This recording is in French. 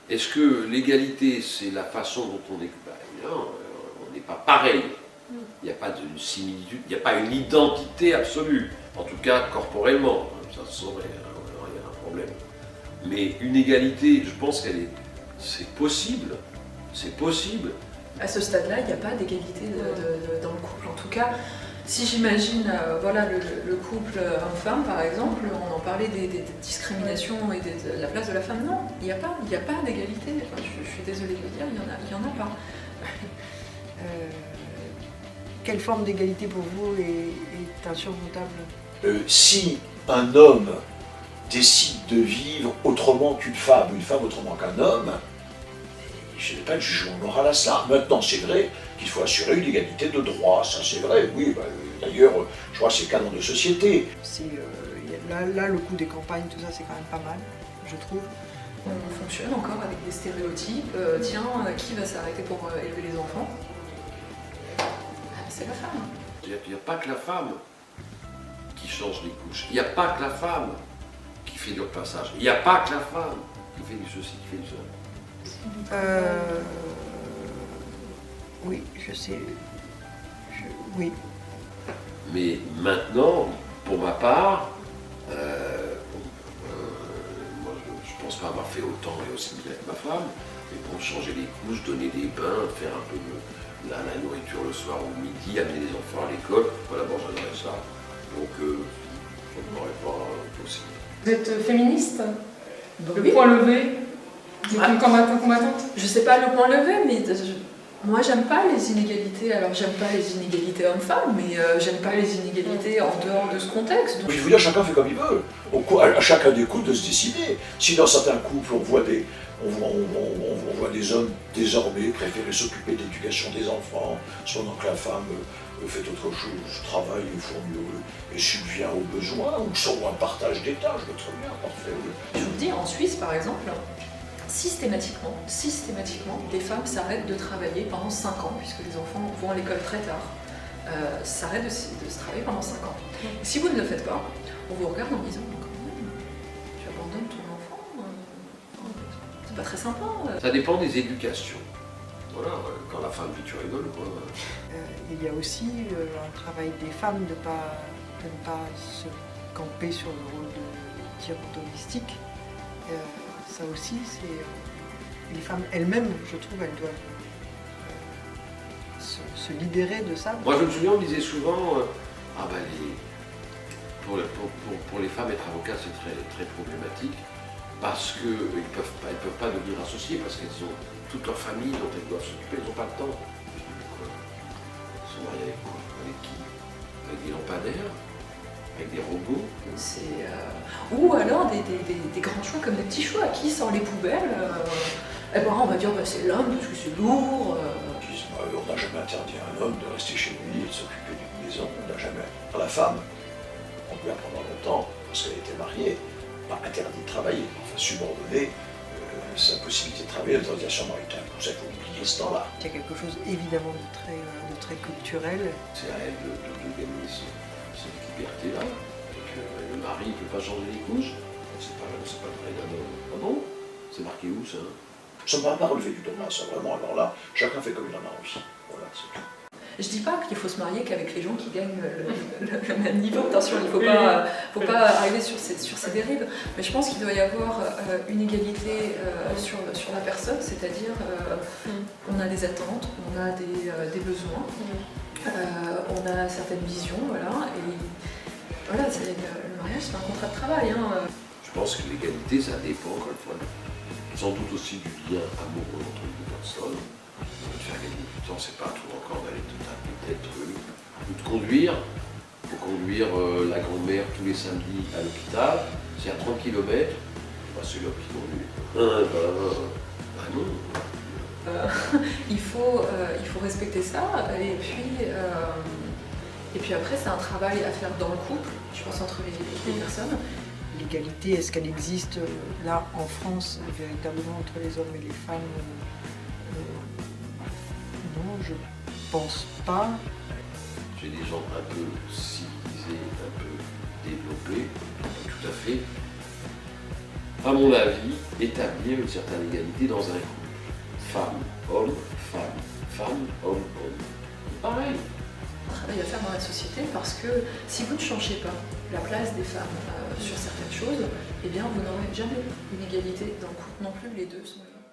Est-ce que l'égalité, c'est la façon dont on est... Non, on n'est pas pareil. Il n'y a pas de similitude, il n'y a pas une identité absolue, en tout cas corporellement. Ça se saurait, il y a un problème. Mais une égalité, je pense c'est possible. C'est possible. À ce stade-là, il n'y a pas d'égalité dans le couple. En tout cas, si j'imagine voilà, le couple homme-femme, par exemple, on en parlait des discriminations et de la place de la femme. Non, il n'y a pas d'égalité. Enfin, je suis désolée de le dire, il n'y en a pas. Quelle forme d'égalité pour vous est insurmontable? Si un homme décide de vivre autrement qu'une femme, ou une femme autrement qu'un homme, je n'ai pas de jugement moral à ça. Maintenant, c'est vrai qu'il faut assurer une égalité de droit, ça c'est vrai, oui. D'ailleurs, je crois que c'est canon de société. Là, le coût des campagnes, tout ça, c'est quand même pas mal, je trouve. On fonctionne encore avec des stéréotypes. Qui va s'arrêter pour élever les enfants? C'est la femme. C'est-à-dire qu'il n'y a pas que la femme qui change les couches. Il n'y a pas que la femme qui fait du repassage. Il n'y a pas que la femme qui fait du ceci, qui fait du cela. Oui, je sais. Oui. Mais maintenant, pour ma part, moi je ne pense pas avoir fait autant et aussi bien que ma femme, mais pour changer les couches, donner des bains, faire un peu la nourriture le soir ou le midi, amener les enfants à l'école, voilà, bon, j'adorais ça. Donc, je ne m'aurais pas possible. Vous êtes féministe? Le Oui. point levé? Vous êtes une combattante? Je sais pas le point levé, mais moi j'aime pas les inégalités. Alors j'aime pas les inégalités hommes-femmes, mais j'aime pas les inégalités en dehors de ce contexte. Donc... Je veux dire, chacun fait comme il veut. À chacun des couples de se décider. Si dans certains couples, on voit des hommes désormais préférer s'occuper de l'éducation des enfants, pendant que la femme fait autre chose, travaille, et subvient aux besoins, ou sont un partage des tâches, très bien, parfait. Oui. Je vous dis, en Suisse par exemple, systématiquement, les femmes s'arrêtent de travailler pendant 5 ans, puisque les enfants vont à l'école très tard, s'arrêtent de se travailler pendant 5 ans. Et si vous ne le faites pas, on vous regarde en disant tu abandonnes ton enfant, c'est pas très sympa. Ça dépend des éducations. Voilà, quand la femme dit tu rigoles, quoi. Il y a aussi un travail des femmes de ne pas se camper sur le rôle de tir domestique. Ça aussi, c'est les femmes elles-mêmes, je trouve, elles doivent se libérer de ça. Moi, je me souviens, on disait souvent, pour les femmes, être avocat, c'est très, très problématique, parce qu'elles ne peuvent pas devenir associées, parce qu'elles ont toute leur famille dont elles doivent s'occuper, elles n'ont pas le temps. Je dis, mais quoi? Elles sont mariées avec quoi? Avec qui? Avec des lampadaires? Avec des robots? Ou alors des grands choix comme des petits choix. Qui sort les poubelles? On va dire c'est l'homme parce que c'est lourd. On n'a jamais interdit à un homme de rester chez lui et de s'occuper d'une maison. On n'a jamais. À la femme, on peut pendant longtemps, parce qu'elle était mariée, pas interdit de travailler, enfin subordonner sa possibilité de travailler à l'autorisation maritale. Pour ça, il faut oublier ce temps-là. Il y a quelque chose évidemment de très culturel. C'est à elle de gagner cette liberté-là. Et que le mari ne peut pas changer les couches. C'est pas le vrai d'un homme. Ah bon? C'est marqué où ça? Ça ne m'a pas relevé du dommage, ça vraiment. Alors là, chacun fait comme il en a envie. Voilà, c'est tout. Je dis pas qu'il faut se marier qu'avec les gens qui gagnent le même niveau. Attention, il faut pas arriver sur ces dérives. Mais je pense qu'il doit y avoir une égalité sur la personne, c'est-à-dire on a des attentes, on a des besoins, on a certaines visions, voilà. Et voilà, le mariage c'est un contrat de travail. Je pense que l'égalité, ça dépend encore une fois, sans doute aussi du lien amoureux entre les deux personnes. De faire gagner du temps, c'est pas tout encore d'aller te taper tête ou de conduire. Il faut conduire la grand-mère tous les samedis à l'hôpital. C'est à 30 km. C'est l'homme qui conduit. Non. Il faut respecter ça. Et puis après, c'est un travail à faire dans le couple, je pense, entre les personnes. L'égalité, est-ce qu'elle existe là en France véritablement entre les hommes et les femmes? Non, je pense pas. J'ai des gens un peu civilisés, un peu développés, tout à fait. à mon avis, établir une certaine égalité dans un couple. Femme, homme, femme, femme, homme, homme. Pareil. Travail à faire dans la société parce que si vous ne changez pas la place des femmes sur certaines choses, eh bien vous n'aurez jamais une égalité dans le couple non plus, les deux sont égaux.